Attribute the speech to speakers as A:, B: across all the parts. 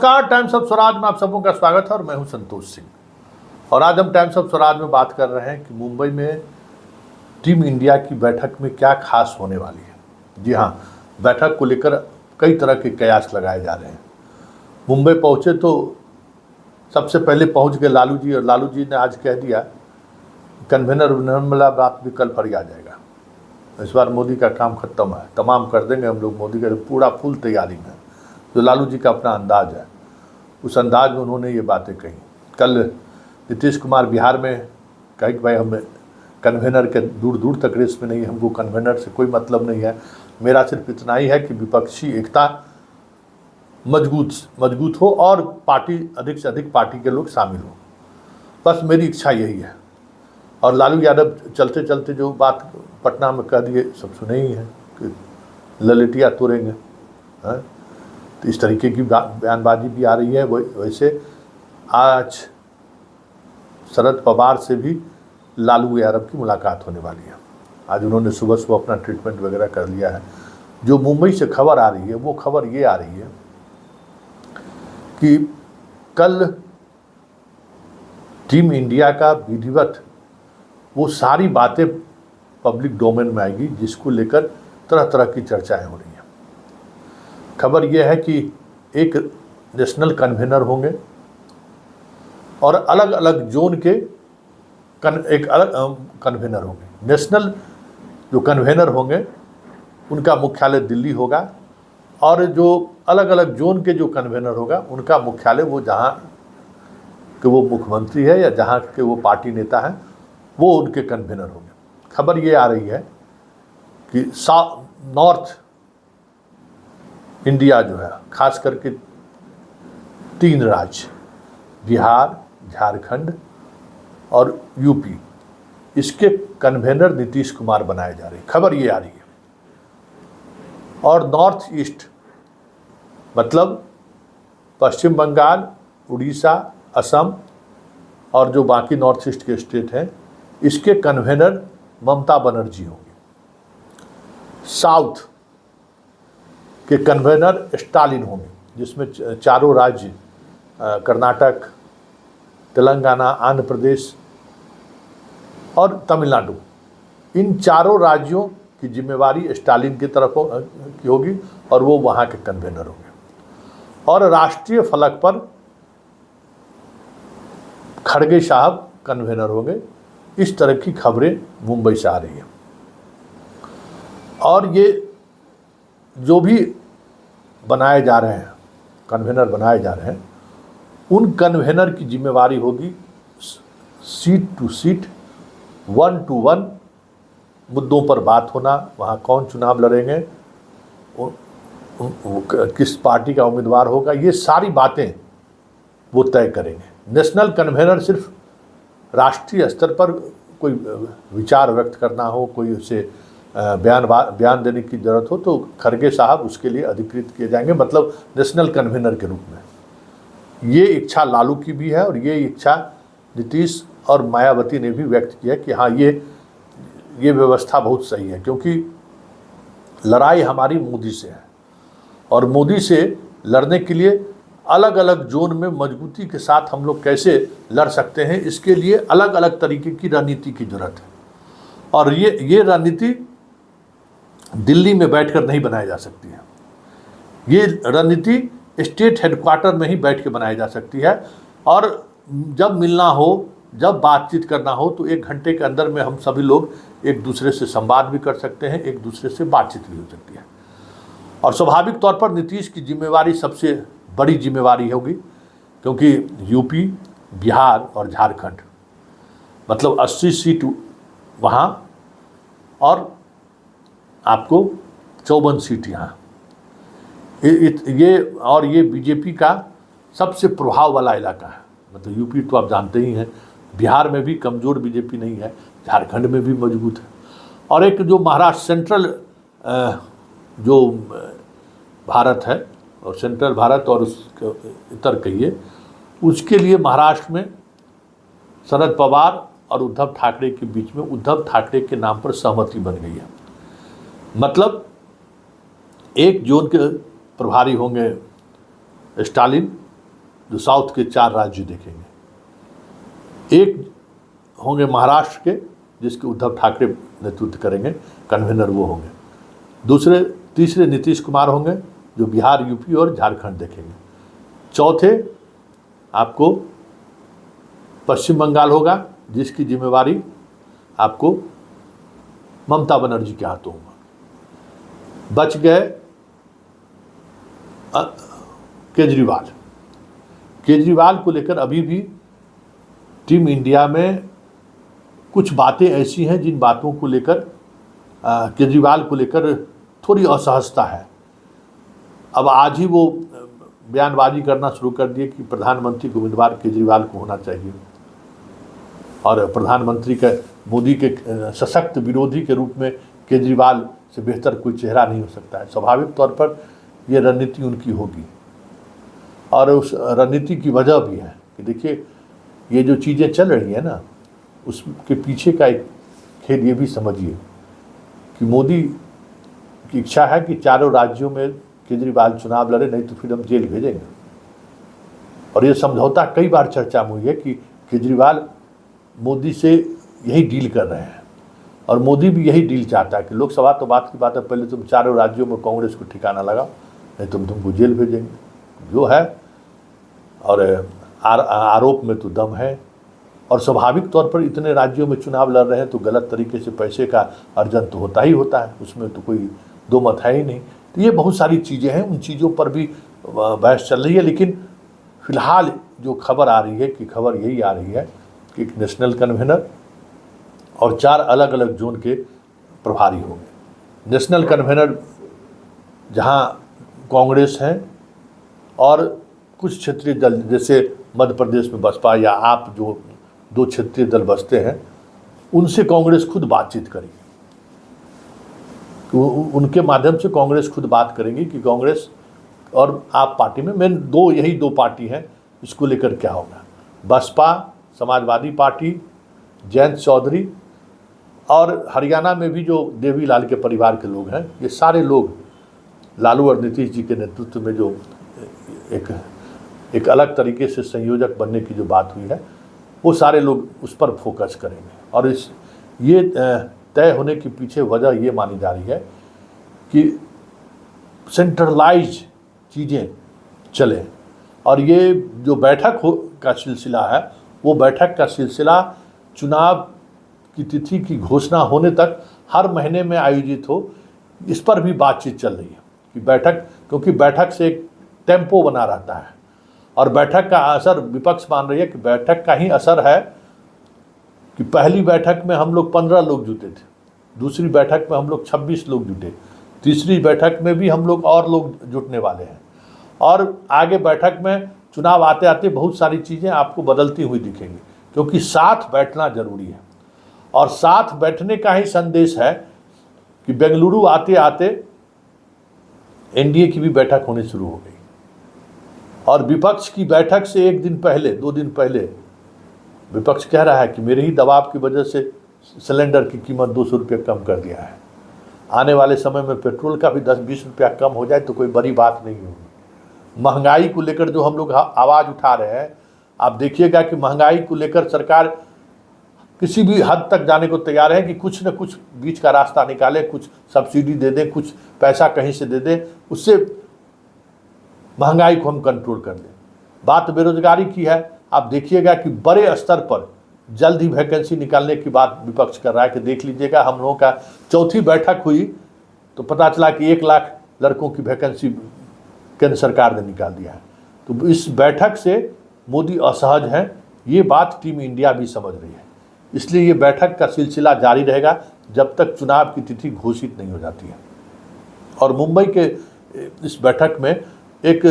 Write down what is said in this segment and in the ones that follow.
A: नमस्कार, times of Swaraj में आप सबों का स्वागत है और मैं हूं संतोष सिंह। और आज हम टाइम्स ऑफ स्वराज में बात कर रहे हैं कि मुंबई में टीम इंडिया की बैठक में क्या खास होने वाली है। जी हाँ, बैठक को लेकर कई तरह के कयास लगाए जा रहे हैं। मुंबई पहुंचे तो सबसे पहले पहुंच गए लालू जी, और लालू जी ने आज कह दिया कन्वेनर वाला बात भी कल पर आ जाएगा। इस बार मोदी का काम खत्म है, तमाम कर देंगे हम लोग, मोदी का पूरा फुल तैयारी में। जो लालू जी का अपना अंदाज है, उस अंदाज में उन्होंने ये बातें कही। कल नीतीश कुमार बिहार में कहे कि भाई हम कन्वेनर के दूर दूर तक रेस में नहीं, हमको कन्वेनर से कोई मतलब नहीं है, मेरा सिर्फ इतना ही है कि विपक्षी एकता मजबूत हो और पार्टी अधिक से अधिक पार्टी के लोग शामिल हो, बस मेरी इच्छा यही है। और लालू यादव चलते चलते जो बात पटना में कह दिए सब सुने ही हैं कि ललिटिया तोड़ेंगे। तो इस तरीके की बयानबाजी भी आ रही है। वैसे आज शरद पवार से भी लालू यादव की मुलाकात होने वाली है। आज उन्होंने सुबह सुबह अपना ट्रीटमेंट वगैरह कर लिया है। जो मुंबई से खबर आ रही है वो खबर ये आ रही है कि कल टीम इंडिया का विधिवत वो सारी बातें पब्लिक डोमेन में आएगी, जिसको लेकर तरह तरह की चर्चाएं हो रही हैं। खबर यह है कि एक नेशनल कन्वेनर होंगे और अलग अलग जोन के एक अलग कन्वेनर होंगे। नेशनल जो कन्वेनर होंगे उनका मुख्यालय दिल्ली होगा, और जो अलग अलग जोन के जो कन्वेनर होगा उनका मुख्यालय वो जहाँ के वो मुख्यमंत्री है या जहाँ के वो पार्टी नेता हैं वो उनके कन्वेनर होंगे। खबर ये आ रही है कि नॉर्थ इंडिया जो है, खास करके 3 राज्य बिहार, झारखंड और यूपी, इसके कन्वेनर नीतीश कुमार बनाए जा रहे हैं। खबर ये आ रही है। और नॉर्थ ईस्ट मतलब पश्चिम बंगाल, उड़ीसा, असम और जो बाकी नॉर्थ ईस्ट के स्टेट हैं, इसके कन्वेनर ममता बनर्जी होंगे। साउथ के कन्वेनर स्टालिन होंगे, जिसमें चारों राज्य कर्नाटक, तेलंगाना, आंध्र प्रदेश और तमिलनाडु, इन चारों राज्यों की जिम्मेवारी स्टालिन की तरफ की होगी और वो वहाँ के कन्वेनर होंगे। और राष्ट्रीय फलक पर खड़गे साहब कन्वेनर होंगे। इस तरह की खबरें मुंबई से आ रही हैं। और ये जो भी बनाए जा रहे हैं, कन्वेनर बनाए जा रहे हैं, उन कन्वेनर की जिम्मेवारी होगी सीट टू सीट, 1 to 1 मुद्दों पर बात होना, वहाँ कौन चुनाव लड़ेंगे, किस पार्टी का उम्मीदवार होगा, ये सारी बातें वो तय करेंगे। नेशनल कन्वेनर सिर्फ राष्ट्रीय स्तर पर कोई विचार व्यक्त करना हो, कोई उसे बयान देने की ज़रूरत हो तो खड़गे साहब उसके लिए अधिकृत किए जाएंगे, मतलब नेशनल कन्वेनर के रूप में। ये इच्छा लालू की भी है और ये इच्छा नीतीश और मायावती ने भी व्यक्त किया कि हाँ, ये व्यवस्था बहुत सही है, क्योंकि लड़ाई हमारी मोदी से है और मोदी से लड़ने के लिए अलग अलग जोन में मजबूती के साथ हम लोग कैसे लड़ सकते हैं, इसके लिए अलग अलग तरीके की रणनीति की जरूरत है। और ये रणनीति दिल्ली में बैठकर नहीं बनाई जा सकती है। ये रणनीति स्टेट हेडक्वार्टर में ही बैठ के बनाई जा सकती है। और जब मिलना हो, जब बातचीत करना हो, तो 1 घंटे के अंदर में हम सभी लोग एक दूसरे से संवाद भी कर सकते हैं, एक दूसरे से बातचीत भी हो सकती है। और स्वाभाविक तौर पर नीतीश की जिम्मेवारी सबसे बड़ी जिम्मेवारी होगी, क्योंकि यूपी, बिहार और झारखंड मतलब 80 सीट वहाँ और आपको 54 सीट यहाँ। ये बीजेपी का सबसे प्रभाव वाला इलाका है। मतलब यूपी तो आप जानते ही हैं, बिहार में भी कमज़ोर बीजेपी नहीं है, झारखंड में भी मजबूत है। और एक जो महाराष्ट्र सेंट्रल जो भारत है, और सेंट्रल भारत और उसके इतर कहिए, उसके लिए महाराष्ट्र में शरद पवार और उद्धव ठाकरे के बीच में उद्धव ठाकरे के नाम पर सहमति बन गई है। मतलब एक जोन के प्रभारी होंगे स्टालिन जो साउथ के 4 राज्य देखेंगे। एक होंगे महाराष्ट्र के, जिसके उद्धव ठाकरे नेतृत्व करेंगे, कन्वेनर वो होंगे। तीसरे नीतीश कुमार होंगे, जो बिहार, यूपी और झारखंड देखेंगे। चौथे आपको पश्चिम बंगाल होगा, जिसकी जिम्मेवारी आपको ममता बनर्जी के हाथों होगा। बच गए केजरीवाल को लेकर अभी भी टीम इंडिया में कुछ बातें ऐसी हैं जिन बातों को लेकर केजरीवाल को लेकर थोड़ी असहजता है। अब आज ही वो बयानबाजी करना शुरू कर दिए कि प्रधानमंत्री के उम्मीदवार केजरीवाल को होना चाहिए, और प्रधानमंत्री के मोदी के सशक्त विरोधी के रूप में केजरीवाल से बेहतर कोई चेहरा नहीं हो सकता है। स्वाभाविक तौर पर ये रणनीति उनकी होगी, और उस रणनीति की वजह भी है कि देखिए ये जो चीज़ें चल रही हैं ना, उसके पीछे का एक खेद ये भी समझिए कि मोदी की इच्छा है कि चारों राज्यों में केजरीवाल चुनाव लड़े, नहीं तो फिर हम जेल भेजेंगे। और ये समझौता कई बार चर्चा में हुई है कि केजरीवाल मोदी से यही डील कर रहे हैं, और मोदी भी यही डील चाहता है कि लोकसभा तो बात की बात है, पहले तुम चारों राज्यों में कांग्रेस को ठिकाना लगाओ, नहीं तुमको जेल भेजेंगे जो है। और आरोप में तो दम है, और स्वाभाविक तौर पर इतने राज्यों में चुनाव लड़ रहे हैं तो गलत तरीके से पैसे का अर्जन तो होता ही होता है, उसमें तो कोई दो मत है ही नहीं। तो ये बहुत सारी चीज़ें हैं, उन चीज़ों पर भी बहस चल रही है। लेकिन फिलहाल जो खबर आ रही है कि खबर यही आ रही है कि एक नेशनल कन्वेनर और 4 अलग अलग जोन के प्रभारी होंगे। नेशनल कन्वेनर जहां कांग्रेस है और कुछ क्षेत्रीय दल, जैसे मध्य प्रदेश में बसपा या आप, जो 2 क्षेत्रीय दल बसते हैं, उनसे कांग्रेस खुद बातचीत करेगी। उनके माध्यम से कांग्रेस खुद बात करेगी कि कांग्रेस और आप पार्टी में मेन यही दो पार्टी हैं, इसको लेकर क्या होगा। बसपा, समाजवादी पार्टी, जयंत चौधरी, और हरियाणा में भी जो देवीलाल के परिवार के लोग हैं, ये सारे लोग लालू और नीतीश जी के नेतृत्व में जो एक अलग तरीके से संयोजक बनने की जो बात हुई है, वो सारे लोग उस पर फोकस करेंगे। और ये तय होने के पीछे वजह ये मानी जा रही है कि सेंट्रलाइज चीज़ें चलें, और ये जो बैठक का सिलसिला है, वो बैठक का सिलसिला चुनाव की तिथि की घोषणा होने तक हर महीने में आयोजित हो, इस पर भी बातचीत चल रही है कि बैठक, क्योंकि बैठक से एक टेम्पो बना रहता है, और बैठक का असर विपक्ष मान रही है कि बैठक का ही असर है कि पहली बैठक में हम लोग 15 लोग जुटे थे, दूसरी बैठक में हम लोग 26 लोग जुटे, तीसरी बैठक में भी हम लोग और लोग जुटने वाले हैं, और आगे बैठक में चुनाव आते आते बहुत सारी चीज़ें आपको बदलती हुई दिखेंगी, क्योंकि साथ बैठना जरूरी है। और साथ बैठने का ही संदेश है कि बेंगलुरु आते आते एनडीए की भी बैठक होनी शुरू हो गई, और विपक्ष की बैठक से 1 दिन पहले, 2 दिन पहले विपक्ष कह रहा है कि मेरे ही दबाव की वजह से सिलेंडर की कीमत 200 रुपये कम कर दिया है। आने वाले समय में पेट्रोल का भी 10-20 रुपया कम हो जाए तो कोई बड़ी बात नहीं होगी। महंगाई को लेकर जो हम लोग आवाज़ उठा रहे हैं, आप देखिएगा कि महंगाई को लेकर सरकार किसी भी हद तक जाने को तैयार है कि कुछ न कुछ बीच का रास्ता निकाले, कुछ सब्सिडी दे दें, कुछ पैसा कहीं से दे दें, उससे महंगाई को हम कंट्रोल कर लें। बात बेरोजगारी की है, आप देखिएगा कि बड़े स्तर पर जल्द ही वैकेंसी निकालने की बात विपक्ष कर रहा है कि देख लीजिएगा, हम लोगों का चौथी बैठक हुई तो पता चला कि 1 लाख लड़कों की वैकेंसी केंद्र सरकार ने निकाल दिया है। तो इस बैठक से मोदी असहज हैं, ये बात टीम इंडिया भी समझ रही है। इसलिए ये बैठक का सिलसिला जारी रहेगा जब तक चुनाव की तिथि घोषित नहीं हो जाती है। और मुंबई के इस बैठक में एक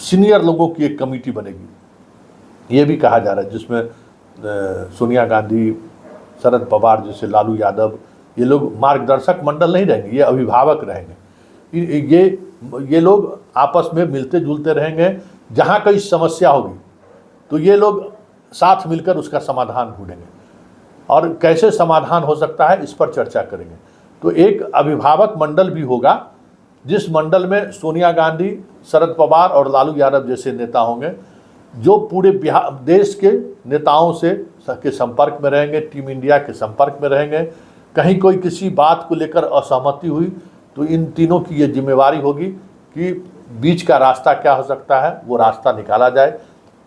A: सीनियर लोगों की एक कमेटी बनेगी, ये भी कहा जा रहा है, जिसमें सोनिया गांधी, शरद पवार जैसे, लालू यादव, ये लोग मार्गदर्शक मंडल नहीं रहेंगे, ये अभिभावक रहेंगे। ये लोग आपस में मिलते जुलते रहेंगे, जहाँ कोई समस्या होगी तो ये लोग साथ मिलकर उसका समाधान ढूंढेंगे, और कैसे समाधान हो सकता है इस पर चर्चा करेंगे। तो एक अभिभावक मंडल भी होगा जिस मंडल में सोनिया गांधी, शरद पवार और लालू यादव जैसे नेता होंगे, जो पूरे बिहार देश के नेताओं से के संपर्क में रहेंगे, टीम इंडिया के संपर्क में रहेंगे, कहीं कोई किसी बात को लेकर असहमति हुई तो इन तीनों की ये जिम्मेवारी होगी कि बीच का रास्ता क्या हो सकता है, वो रास्ता निकाला जाए।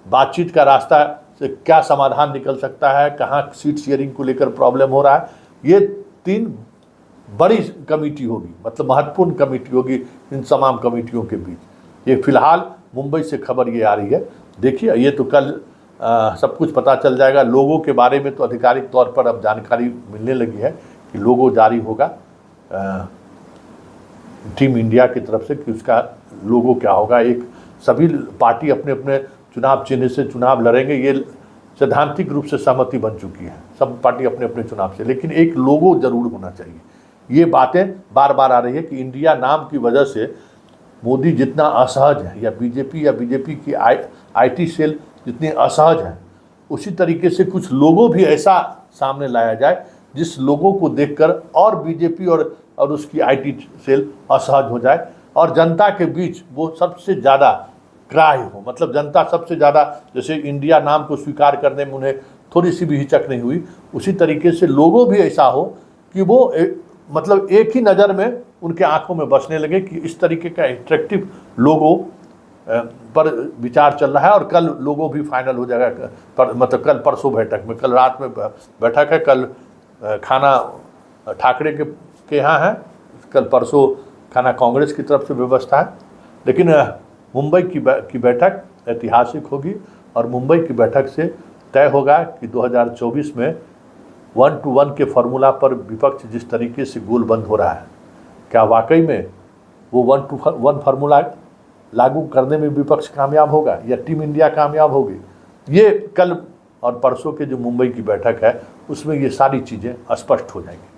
A: बातचीत का रास्ता से क्या समाधान निकल सकता है, कहाँ सीट शेयरिंग को लेकर प्रॉब्लम हो रहा है, ये 3 बड़ी कमेटी होगी, मतलब महत्वपूर्ण कमेटी होगी इन तमाम कमेटियों के बीच। ये फिलहाल मुंबई से खबर ये आ रही है। देखिए, ये तो कल सब कुछ पता चल जाएगा। लोगों के बारे में तो आधिकारिक तौर पर अब जानकारी मिलने लगी है कि लोगो जारी होगा टीम इंडिया की तरफ से कि उसका लोगो क्या होगा। एक सभी पार्टी अपने अपने चुनाव चिन्ह से चुनाव लड़ेंगे, ये सैद्धांतिक रूप से सहमति बन चुकी है सब पार्टी अपने अपने चुनाव से, लेकिन एक लोगो जरूर होना चाहिए। ये बातें बार बार आ रही है कि इंडिया नाम की वजह से मोदी जितना असहज है, या बीजेपी की IT सेल जितनी असहज है, उसी तरीके से कुछ लोगों भी ऐसा सामने लाया जाए जिस लोगों को देखकर और बीजेपी और उसकी IT सेल असहज हो जाए और जनता के बीच वो सबसे ज़्यादा ग्राह्य हो। मतलब जनता सबसे ज़्यादा, जैसे इंडिया नाम को स्वीकार करने में उन्हें थोड़ी सी भी हिचक नहीं हुई, उसी तरीके से लोगों भी ऐसा हो कि वो मतलब एक ही नज़र में उनके आंखों में बसने लगे कि इस तरीके का इंटरेक्टिव लोगो पर विचार चल रहा है। और कल लोगो भी फाइनल हो जाएगा, मतलब कल परसों बैठक में, कल रात में बैठक है, कल खाना ठाकरे के यहाँ है, कल परसों खाना कांग्रेस की तरफ से व्यवस्था है। लेकिन मुंबई की बैठक ऐतिहासिक होगी और मुंबई की बैठक से तय होगा कि 2024 में 1-to-1 के फॉर्मूला पर विपक्ष जिस तरीके से गोलबंद हो रहा है, क्या वाकई में वो 1-to-1 फार्मूला लागू करने में विपक्ष कामयाब होगा या टीम इंडिया कामयाब होगी? ये कल और परसों के जो मुंबई की बैठक है उसमें ये सारी चीज़ें स्पष्ट हो जाएंगी।